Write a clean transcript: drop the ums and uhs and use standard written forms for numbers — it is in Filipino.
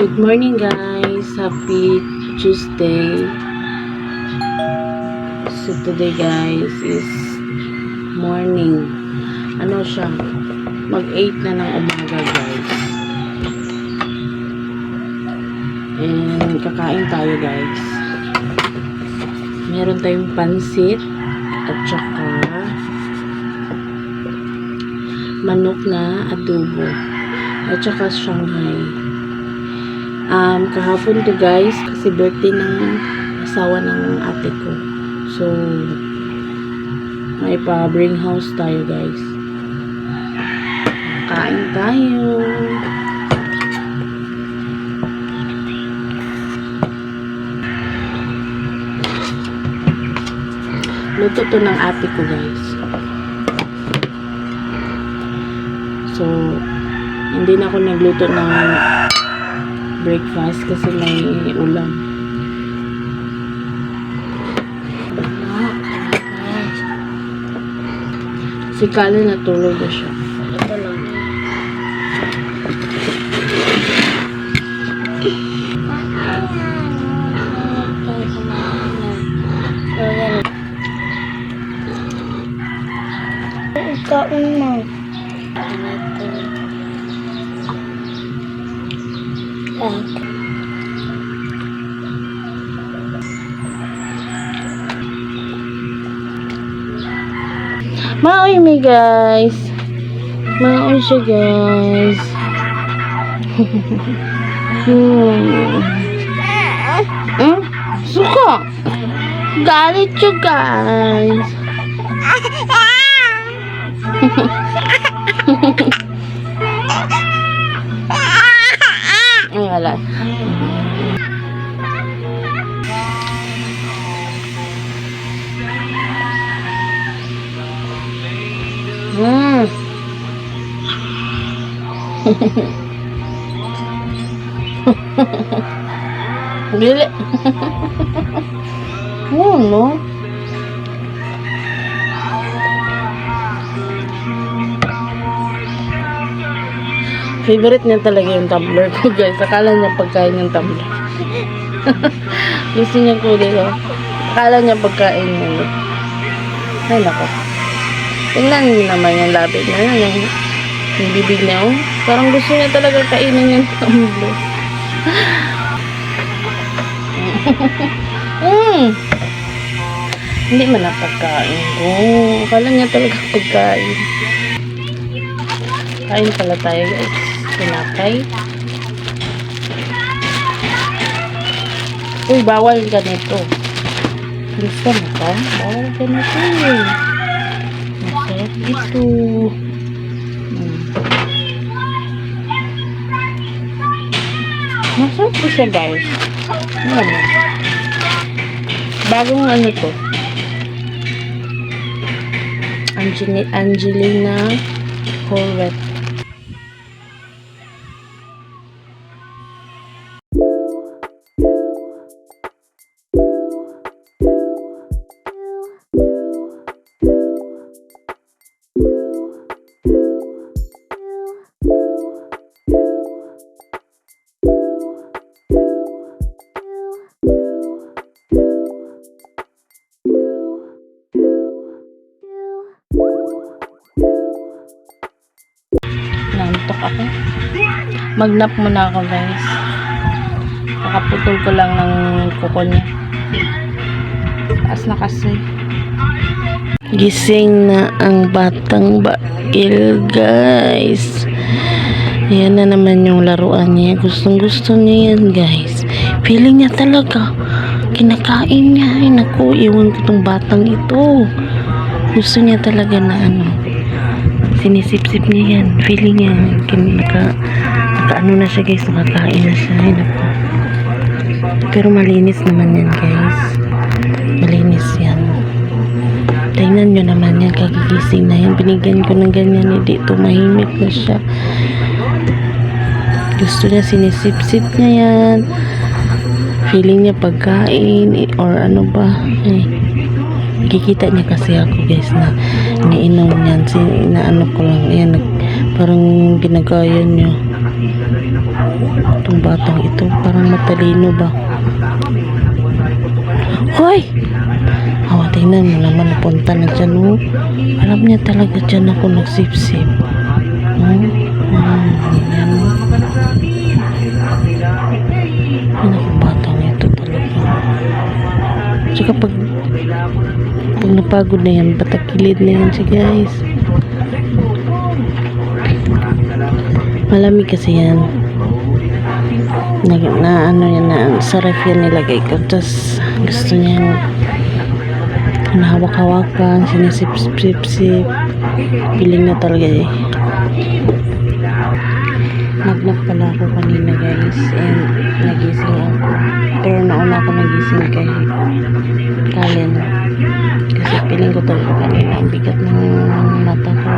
Good morning guys, happy Tuesday. So today guys is morning. Ano siya? Mag 8 na ng umaga guys. And kakain tayo guys. Meron tayong pansit at saka manok na adobo at saka Shanghai. Kahapon to guys kasi birthday ng asawa ng ate ko, so may pa bring house tayo guys. Kain tayo. Luto to ng ate ko guys, so hindi na ako nagluto ng breakfast kasi may ulam. Si Kala natulog na siya. Ito lang. Kain mo. Maoy mi guys. Maoy siya guys. Suka. Galit siya guys. Ay wala. Lili. Oh no. Favorite niya talaga yung tumbler ko guys. Akala niya pagkain yung tumbler. Gusto niya ko dito. Akala niya pagkain niya. Ay nako. Tingnan niyo naman yung lapit na yan. Yung bibig niya. Oh. Parang gusto niya talaga kainin yung tumbler. Hindi man na pagkain ko. Akala niya talaga pagkain. Kain pala tayo guys. Pinapay. Uy, bawal ganito. Gusto mo ka? Bawal ganito eh. Masarap ito. Masarap po siya guys. Ano? Bagong ano to? Angelina Corvette. Nantok ako. Magnap muna ako guys. Nakaputol ko lang ng kuko niya. Taas na kasi. Gising na ang batang bail guys. Yan na naman yung laruan niya. Gustong gusto niya yan guys. Feeling niya talaga. Kinakain niya. Ay naku, iwan ko tong batang ito. Gusto niya talaga na ano. Sinisip-sip niya yan. Feeling niya, naka-ano na siya guys, nakakain na siya. Ay, naku. Pero malinis naman yan guys. Malinis yan. Tingnan nyo naman yan, kagigising na yan. Binigyan ko ng ganyan, hindi tumahimik na siya. Gusto niya, sinisip-sip niya yan. Feeling niya pagkain, or ano ba. Ay, kikita niya kasi ako guys na iniinom niyan, inaano ko lang yan, Parang ginagaya niya. Itong batang ito, parang matalino ba? Hoy! Oh, tingnan mo naman, napunta na dyan, oh. Alam niya talaga dyan ako nagsip-sip. Oh, yan. Ano ang batang ito talaga? Tsaka pag napagod na yan, patakilid na yan siya, guys. Malamig kasi yan. Ano yan na sa ref yan nilagay ko. Tapos gusto niya nahawak-hawakan, sinisip-sip-sip. Piling na talaga eh. Nagnap pala ako kanina, guys, and nagising ako. Pero nauna ako nagising kay Kalen. Kasi piling ko talaga kanina ang bigat ng mata ko.